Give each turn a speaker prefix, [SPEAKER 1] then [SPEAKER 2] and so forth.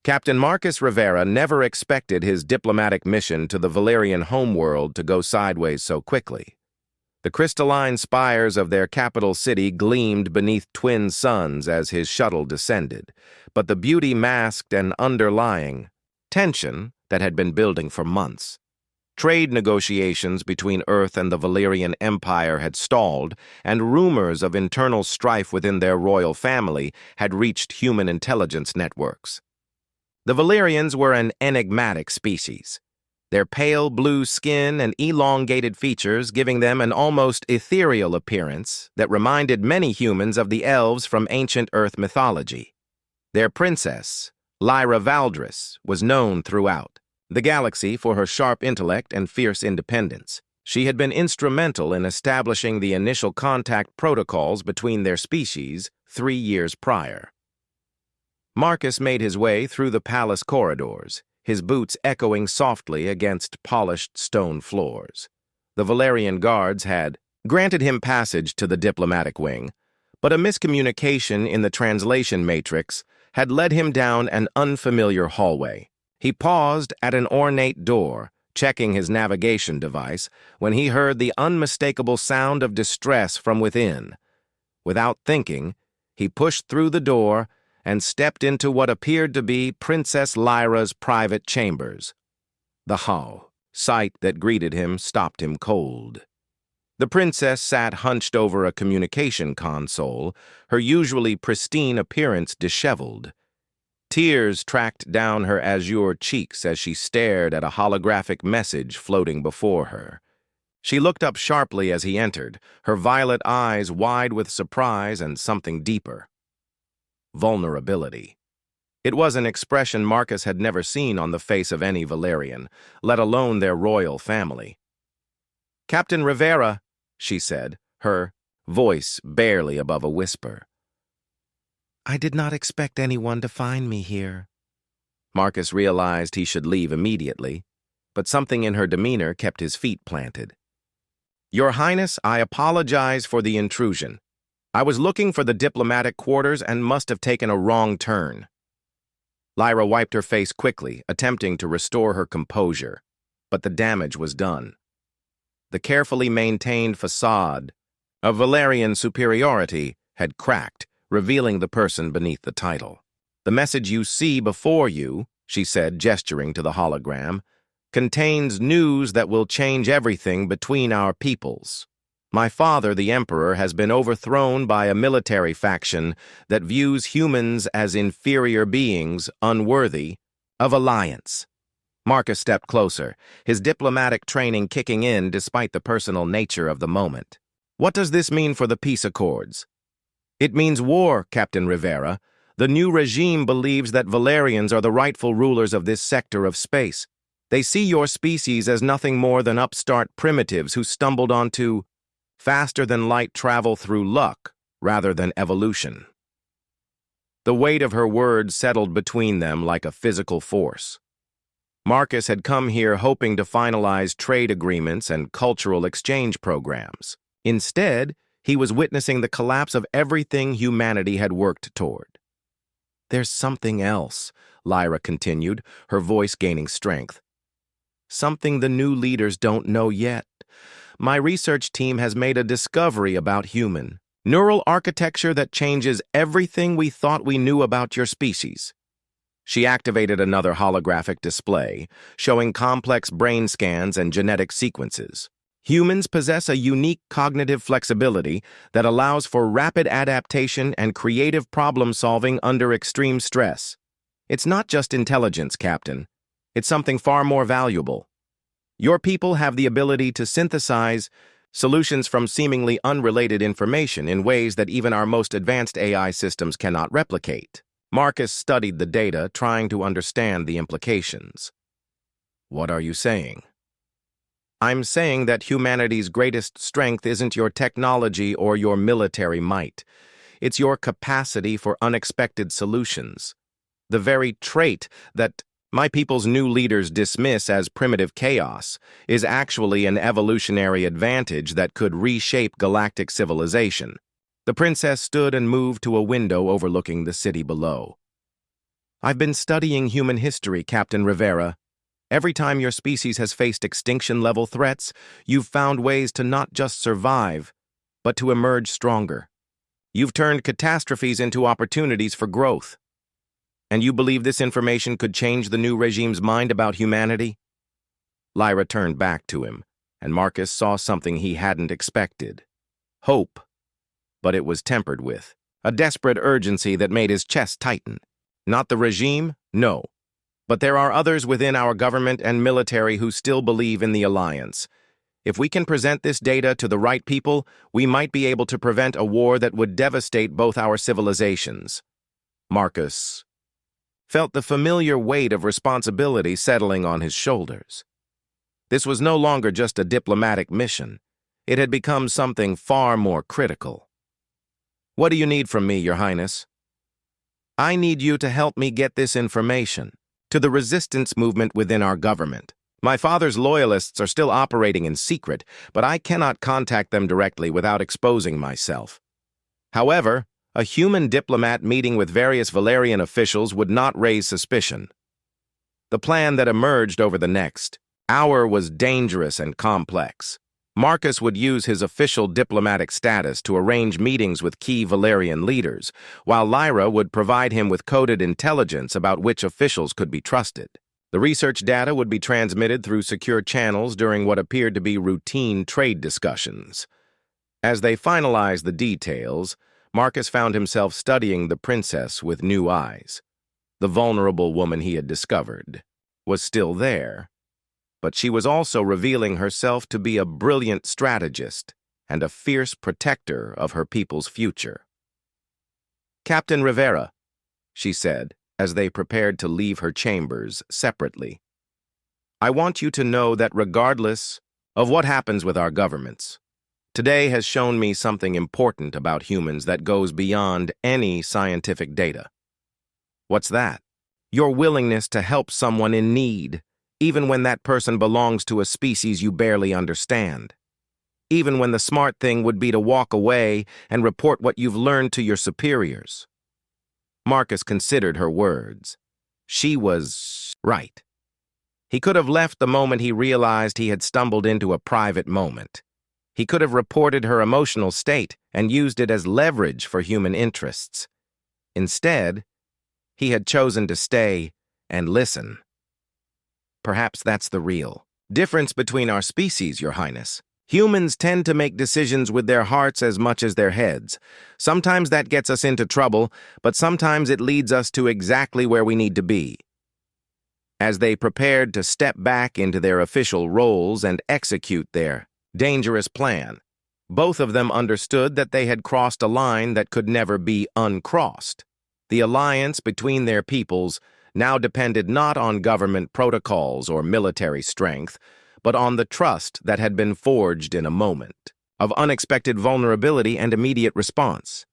[SPEAKER 1] Captain Marcus Rivera never expected his diplomatic mission to the Valerian homeworld to go sideways so quickly. The crystalline spires of their capital city gleamed beneath twin suns as his shuttle descended, but the beauty masked an underlying tension that had been building for months. Trade negotiations between Earth and the Valerian Empire had stalled, and rumors of internal strife within their royal family had reached human intelligence networks. The Valerians were an enigmatic species, their pale blue skin and elongated features giving them an almost ethereal appearance that reminded many humans of the elves from ancient Earth mythology. Their princess, Lyra Valdris, was known throughout the galaxy for her sharp intellect and fierce independence. She had been instrumental in establishing the initial contact protocols between their species 3 years prior. Marcus made his way through the palace corridors, his boots echoing softly against polished stone floors. The Valerian guards had granted him passage to the diplomatic wing, but a miscommunication in the translation matrix had led him down an unfamiliar hallway. He paused at an ornate door, checking his navigation device, when he heard the unmistakable sound of distress from within. Without thinking, he pushed through the door and stepped into what appeared to be Princess Lyra's private chambers. The sight that greeted him stopped him cold. The princess sat hunched over a communication console, her usually pristine appearance disheveled. Tears tracked down her azure cheeks as she stared at a holographic message floating before her. She looked up sharply as he entered, her violet eyes wide with surprise and something deeper. Vulnerability. It was an expression Marcus had never seen on the face of any Valerian, let alone their royal family. "Captain Rivera," she said, her voice barely above a whisper. "I did not expect anyone to find me here." Marcus realized he should leave immediately, but something in her demeanor kept his feet planted. "Your Highness, I apologize for the intrusion. I was looking for the diplomatic quarters and must have taken a wrong turn." Lyra wiped her face quickly, attempting to restore her composure, but the damage was done. The carefully maintained facade of Valerian superiority had cracked, revealing the person beneath the title. "The message you see before you," she said, gesturing to the hologram, "contains news that will change everything between our peoples. My father, the Emperor, has been overthrown by a military faction that views humans as inferior beings unworthy of alliance." Marcus stepped closer, his diplomatic training kicking in despite the personal nature of the moment. "What does this mean for the peace accords?" "It means war, Captain Rivera. The new regime believes that Valerians are the rightful rulers of this sector of space. They see your species as nothing more than upstart primitives who stumbled onto faster-than-light travel through luck rather than evolution." The weight of her words settled between them like a physical force. Marcus had come here hoping to finalize trade agreements and cultural exchange programs. Instead, he was witnessing the collapse of everything humanity had worked toward. "There's something else," Lyra continued, her voice gaining strength. "Something the new leaders don't know yet. My research team has made a discovery about human neural architecture that changes everything we thought we knew about your species." She activated another holographic display, showing complex brain scans and genetic sequences. "Humans possess a unique cognitive flexibility that allows for rapid adaptation and creative problem-solving under extreme stress. It's not just intelligence, Captain. It's something far more valuable. Your people have the ability to synthesize solutions from seemingly unrelated information in ways that even our most advanced AI systems cannot replicate." Marcus studied the data, trying to understand the implications. "What are you saying?" "I'm saying that humanity's greatest strength isn't your technology or your military might. It's your capacity for unexpected solutions. The very trait that my people's new leaders dismiss as primitive chaos is actually an evolutionary advantage that could reshape galactic civilization." The princess stood and moved to a window overlooking the city below. I've been studying human history, Captain Rivera. Every time your species has faced extinction-level threats, you've found ways to not just survive, but to emerge stronger. You've turned catastrophes into opportunities for growth. And you believe this information could change the new regime's mind about humanity? Lyra turned back to him, and Marcus saw something he hadn't expected. Hope, but it was tempered with a desperate urgency that made his chest tighten. Not the regime? No. But there are others within our government and military who still believe in the alliance. If we can present this data to the right people, we might be able to prevent a war that would devastate both our civilizations. Marcus felt the familiar weight of responsibility settling on his shoulders. This was no longer just a diplomatic mission. It had become something far more critical. What do you need from me, Your Highness? I need you to help me get this information to the resistance movement within our government. My father's loyalists are still operating in secret, but I cannot contact them directly without exposing myself. However, a human diplomat meeting with various Valerian officials would not raise suspicion. The plan that emerged over the next hour was dangerous and complex. Marcus would use his official diplomatic status to arrange meetings with key Valerian leaders, while Lyra would provide him with coded intelligence about which officials could be trusted. The research data would be transmitted through secure channels during what appeared to be routine trade discussions. As they finalized the details, Marcus found himself studying the princess with new eyes. The vulnerable woman he had discovered was still there, but she was also revealing herself to be a brilliant strategist and a fierce protector of her people's future. Captain Rivera, she said, as they prepared to leave her chambers separately, I want you to know that regardless of what happens with our governments, today has shown me something important about humans that goes beyond any scientific data. What's that? Your willingness to help someone in need, even when that person belongs to a species you barely understand. Even when the smart thing would be to walk away and report what you've learned to your superiors. Marcus considered her words. She was right. He could have left the moment he realized he had stumbled into a private moment. He could have reported her emotional state and used it as leverage for human interests. Instead, he had chosen to stay and listen. Perhaps that's the real difference between our species, Your Highness. Humans tend to make decisions with their hearts as much as their heads. Sometimes that gets us into trouble, but sometimes it leads us to exactly where we need to be. As they prepared to step back into their official roles and execute their dangerous plan, both of them understood that they had crossed a line that could never be uncrossed. The alliance between their peoples now depended not on government protocols or military strength, but on the trust that had been forged in a moment of unexpected vulnerability and immediate response.